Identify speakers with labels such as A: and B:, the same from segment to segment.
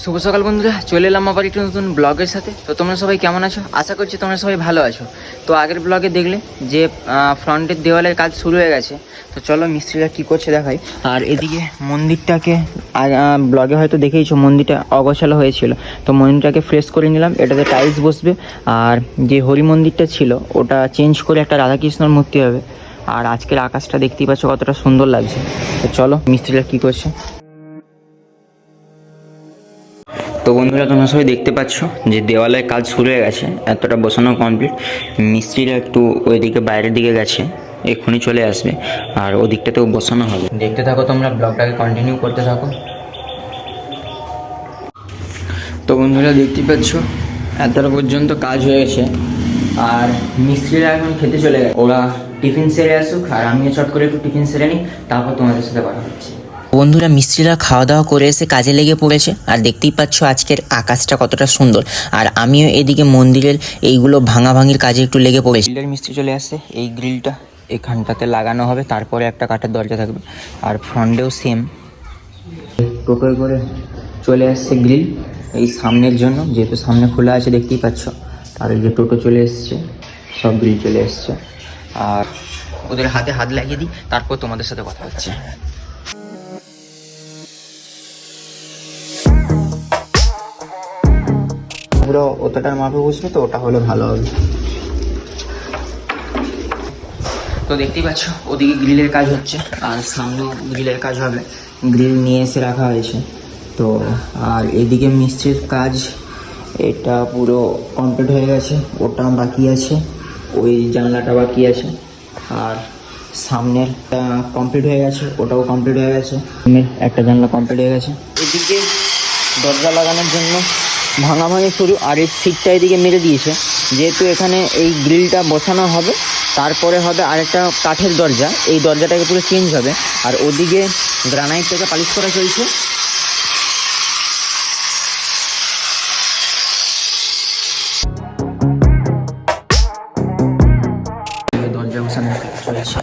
A: শুভ সকাল বন্ধুরা, চলে এলাম আবার একটু নতুন ব্লগের সাথে। তো তোমরা সবাই কেমন আছো? আশা করছি তোমরা সবাই ভালো আছো। তো আগের ব্লগে দেখলে যে ফ্রন্টের দেওয়ালের কাজ শুরু হয়ে গেছে। তো চলো মিস্ত্রিরা কী করছে দেখাই। আর এদিকে মন্দিরটাকে ব্লগে হয়তো দেখেইছো, মন্দিরটা অগোছালো হয়েছিল, তো মন্দিরটাকে ফ্রেশ করে নিলাম। এটাতে টাইলস বসবে। আর যে হরি মন্দিরটা ছিল ওটা চেঞ্জ করে একটা রাধাকৃষ্ণর মূর্তি হবে। আর আজকের আকাশটা দেখতেই পাচ্ছ কতটা সুন্দর লাগছে। তো চলো মিস্ত্রিরা কী করছে। তো বন্ধুরা, তোমরা সবাই দেখতে পাচ্ছ যে দেওয়ালের কাজ শুরু হয়ে গেছে, এতটা বসানো কমপ্লিট। মিস্ত্রিরা একটু ওইদিকে বাইরের দিকে গেছে, এক্ষুনি চলে আসবে। আর ওদিকটাতেও বসানো হবে। দেখতে থাকো তোমরা, ব্লগটাকে কন্টিনিউ করতে থাকো। তো বন্ধুরা দেখতে পাচ্ছ এতটা পর্যন্ত কাজ হয়ে গেছে। আর মিস্ত্রিরা এখন খেতে চলে গেছে। ওরা টিফিন সেরে আসুক, আর আমিও চট করে একটু টিফিন সেরে নিই, তারপর তোমাদের সাথে কথা হচ্ছে।
B: বন্ধুরা, মিস্ত্রিরা খাওয়া দাওয়া করে এসে কাজে লেগে পড়েছে। আর দেখতেই পাচ্ছ আজকের আকাশটা কতটা সুন্দর। আর আমিও এদিকে মন্দিরের এইগুলো ভাঙাভাঙির কাজে একটু লেগে পড়েছি।
A: গ্রিলের মিস্ত্রি চলে আসছে। এই গ্রিলটা এখানটাতে লাগানো হবে, তারপরে একটা কাঠের দরজা থাকবে। আর ফ্রন্টেও সেম টোটোয় করে চলে আসছে গ্রিল এই সামনের জন্য, যেহেতু সামনে খোলা আছে দেখতেই পাচ্ছ। আর এই যে টোটো চলে এসছে, সব গ্রিল চলে এসছে। আর ওদের হাতে হাত লাগিয়ে দিই, তারপর তোমাদের সাথে কথা হচ্ছে। পুরো ওটার মাপে বসবে, তো ওটা হলে ভালো হবে। তো দেখতেই পাচ্ছ ওদিকে গ্রিলের কাজ হচ্ছে, আর সামনেও গ্রিলের কাজ হবে। গ্রিল নিয়ে এসে রাখা হয়েছে। তো আর এদিকে মিস্ত্রির কাজ এটা পুরো কমপ্লিট হয়ে গেছে, ওটা বাকি আছে, ওই জানলাটা বাকি আছে। আর সামনেরটা কমপ্লিট হয়ে গেছে, ওটাও কমপ্লিট হয়ে গেছে। একটা জানলা কমপ্লিট হয়ে গেছে। এদিকে দরজা লাগানোর জন্য ভাঙাভাঙি শুরু। আর এই সিটটা এদিকে মেরে দিয়েছে, যেহেতু এখানে এই গ্রিলটা বসানো হবে, তারপরে হবে আরেকটা কাঠের দরজা। এই দরজাটাকে পুরো চেঞ্জ হবে। আর ওদিকে গ্রানাইট থেকে পালিশ করা চলছে। দরজা বসানো চলছে।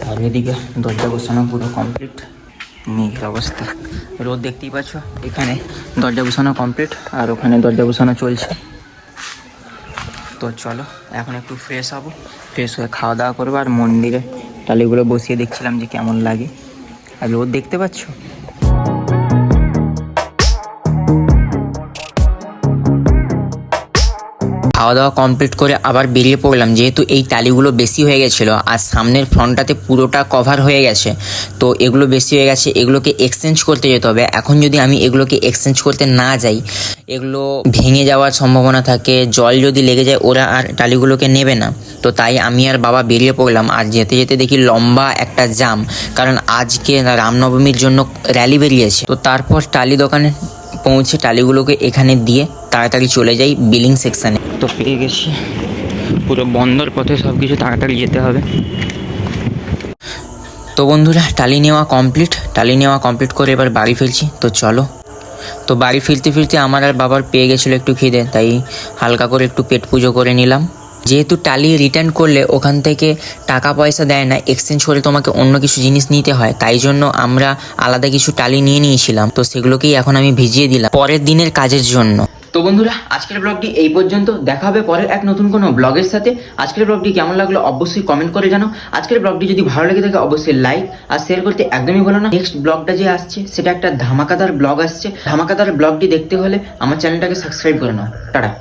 A: আর এদিকে দরজা বসানো পুরো কমপ্লিট। মেঘের অবস্থা, রোদ দেখতেই পাচ্ছ। এখানে দরজা বসানো কমপ্লিট, আর ওখানে দরজা বসানো চলছে। তো চলো এখন একটু ফ্রেশ হবো, ফ্রেশ হয়ে খাওয়া দাওয়া করবো। আর মন্দিরে টালিগুলো বসিয়ে দেখছিলাম যে কেমন লাগে। আর রোদ দেখতে পাচ্ছ।
B: খাওয়া দাওয়া কমপ্লিট করে আবার বেরিয়ে পড়লাম, যেহেতু এই টালিগুলো বেশি হয়ে গেছিলো। আর সামনের ফ্রন্টটাতে পুরোটা কভার হয়ে গেছে, তো এগুলো বেশি হয়ে গেছে, এগুলোকে এক্সচেঞ্জ করতে যেতে হবে। এখন যদি আমি এগুলোকে এক্সচেঞ্জ করতে না যাই, এগুলো ভেঙে যাওয়ার সম্ভাবনা থাকে। জল যদি লেগে যায় ওরা আর টালিগুলোকে নেবে না। তো তাই আমি আর বাবা বেরিয়ে পড়লাম। আর যেতে যেতে দেখি লম্বা একটা জাম, কারণ আজকে রামনবমীর জন্য র্যালি বেরিয়েছে। তো তারপর টালি দোকানে পৌঁছে টালিগুলোকে এখানে দিয়ে তাড়াতাড়ি চলে যাই বিলিং সেকশানে।
A: তো পেয়ে গেছি, পুরো বন্দর পথে সব কিছু তাড়াতাড়ি যেতে হবে।
B: তো বন্ধুরা, টালি নেওয়া কমপ্লিট করে এবার বাড়ি ফিরছি। তো চলো। তো বাড়ি ফিরতে ফিরতে আমার আর বাবার পেয়ে গেছিলো একটু খিদে, তাই হালকা করে একটু পেট পুজো করে নিলাম। যেহেতু টালি রিটার্ন করলে ওখান থেকে টাকা পয়সা দেয় না, এক্সচেঞ্জ করে তোমাকে অন্য কিছু জিনিস নিতে হয়, তাই জন্য আমরা আলাদা কিছু টালি নিয়ে নিয়েছিলাম। তো সেগুলোকেই এখন আমি ভিজিয়ে দিলাম পরের দিনের কাজের জন্য।
A: তো বন্ধুরা, আজকের ব্লগটি এই পর্যন্ত। দেখা হবে পরের এক নতুন কোনো ব্লগের সাথে। আজকের ব্লগটি কেমন লাগলো অবশ্যই কমেন্ট করে জানাও। আজকের ব্লগটি যদি ভালো লেগে থাকে অবশ্যই লাইক আর শেয়ার করতে একদমই ভুলো না। নেক্সট ব্লগটা যে আসছে সেটা একটা ধামাকাদার ব্লগ আসছে। ধামাকাদার ব্লগটি দেখতে হলে আমার চ্যানেলটাকে সাবস্ক্রাইব করে নাও। টাটা।